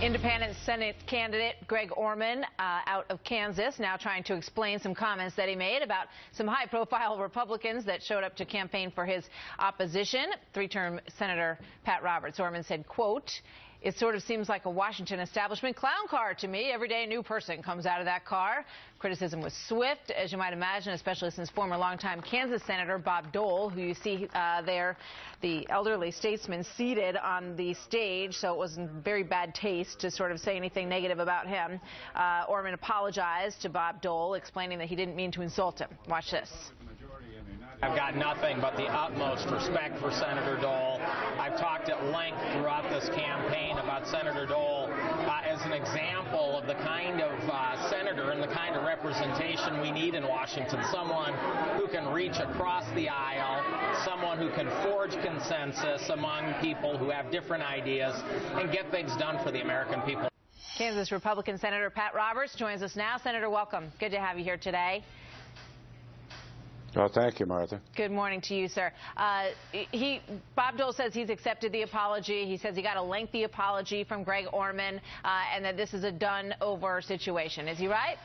Independent Senate candidate Greg Orman out of Kansas now trying to explain some comments that he made about some high-profile Republicans that showed up to campaign for his opposition. Three-term Senator Pat Roberts. Orman said, quote, "It sort of seems like a Washington establishment clown car to me. Every day a new person comes out of that car." Criticism was swift, as you might imagine, especially since former longtime Kansas Senator Bob Dole, who you see there, the elderly statesman seated on the stage, so it was in very bad taste to sort of say anything negative about him. Orman apologized to Bob Dole, explaining that he didn't mean to insult him. Watch this. I've got nothing but the utmost respect for Senator Dole. I've talked at length throughout this campaign about Senator Dole as an example of the kind of senator and the kind of representation we need in Washington. Someone who can reach across the aisle, someone who can forge consensus among people who have different ideas and get things done for the American people. Kansas Republican Senator Pat Roberts joins us now. Senator, welcome. Good to have you here today. Oh, thank you, Martha. Good morning to you, sir. Bob Dole says he's accepted the apology. He says he got a lengthy apology from Greg Orman, and that this is a done-over situation. Is he right?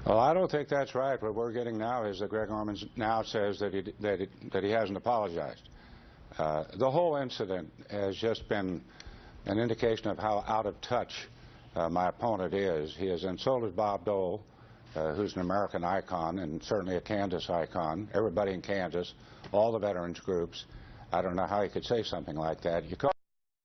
Well, I don't think that's right. What we're getting now is that Greg Orman now says that he hasn't apologized. The whole incident has just been an indication of how out of touch my opponent is. He has insulted Bob Dole, who's an American icon and certainly a Kansas icon, everybody in Kansas, all the veterans groups. I don't know how he could say something like that. You call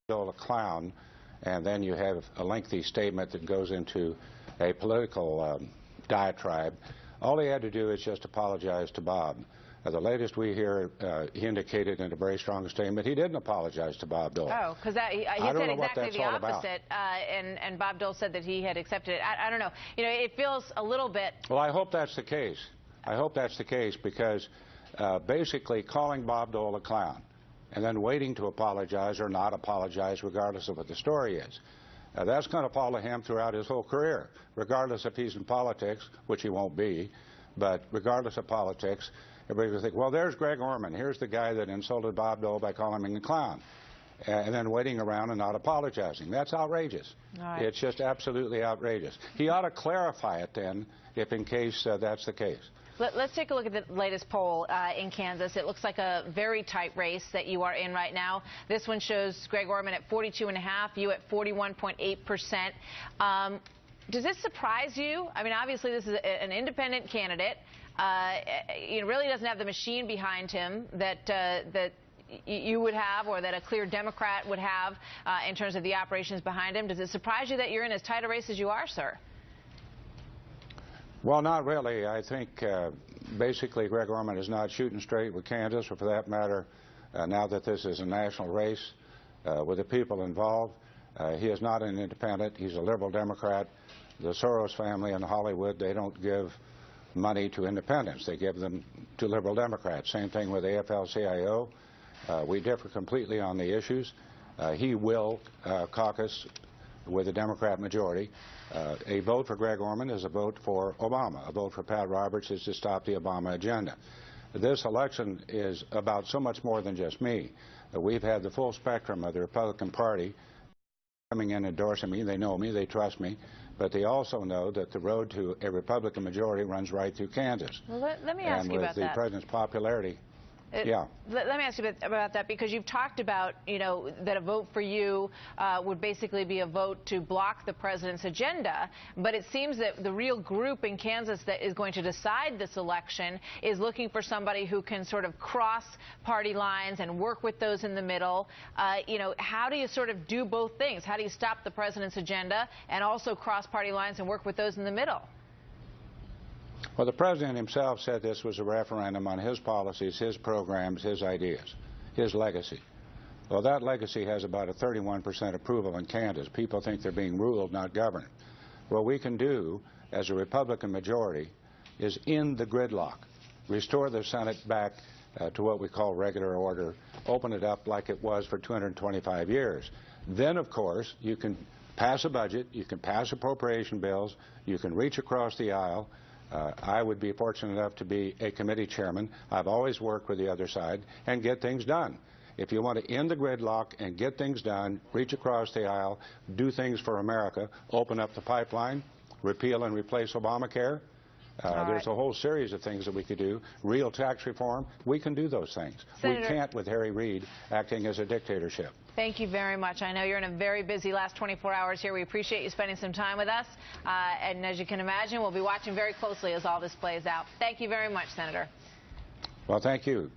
Dole a clown, and then you have a lengthy statement that goes into a political diatribe. All he had to do is just apologize to Bob. The latest we hear, he indicated in a very strong statement he didn't apologize to Bob Dole. Oh, because he said exactly the opposite, and Bob Dole said that he had accepted it. I don't know. You know, it feels a little bit... Well, I hope that's the case. I hope that's the case because basically calling Bob Dole a clown and then waiting to apologize or not apologize regardless of what the story is, that's going to follow him throughout his whole career, regardless if he's in politics, which he won't be, but regardless of politics. Everybody will think, well, there's Greg Orman. Here's the guy that insulted Bob Dole by calling him a clown. And then waiting around and not apologizing. That's outrageous. Right. It's just absolutely outrageous. He ought to clarify it then, if in case that's the case. Let's take a look at the latest poll in Kansas. It looks like a very tight race that you are in right now. This one shows Greg Orman at 42.5%, you at 41.8%. Does this surprise you? I mean, obviously, this is an independent candidate. He really doesn't have the machine behind him that you would have or that a clear Democrat would have in terms of the operations behind him. Does it surprise you that you're in as tight a race as you are, sir? Well, not really. I think basically Greg Orman is not shooting straight with Kansas, or for that matter, now that this is a national race with the people involved. He is not an independent. He's a liberal Democrat. The Soros family in Hollywood, they don't give money to independents. They give them to liberal Democrats. Same thing with AFL-CIO. We differ completely on the issues. He will caucus with a Democrat majority. A vote for Greg Orman is a vote for Obama. A vote for Pat Roberts is to stop the Obama agenda. This election is about so much more than just me. We've had the full spectrum of the Republican Party coming in endorsing me. They know me. They trust me. But they also know that the road to a Republican majority runs right through Kansas. Well, let me ask you about that. And with the president's popularity, yeah. Let me ask you about that, because you've talked about, you know, that a vote for you would basically be a vote to block the president's agenda. But it seems that the real group in Kansas that is going to decide this election is looking for somebody who can sort of cross party lines and work with those in the middle. You know, how do you sort of do both things? How do you stop the president's agenda and also cross party lines and work with those in the middle? Well, the president himself said this was a referendum on his policies, his programs, his ideas, his legacy. Well, that legacy has about a 31% approval in Kansas. People think they're being ruled, not governed. What we can do as a Republican majority is end the gridlock, restore the Senate back to what we call regular order, open it up like it was for 225 years. Then, of course, you can pass a budget, you can pass appropriation bills, you can reach across the aisle. I would be fortunate enough to be a committee chairman. I've always worked with the other side and get things done. If you want to end the gridlock and get things done, reach across the aisle, do things for America, open up the pipeline, repeal and replace Obamacare. There's a whole series of things that we could do. Real tax reform, we can do those things. Senator, we can't with Harry Reid acting as a dictatorship. Thank you very much. I know you're in a very busy last 24 hours here. We appreciate you spending some time with us. And as you can imagine, we'll be watching very closely as all this plays out. Thank you very much, Senator. Well, thank you.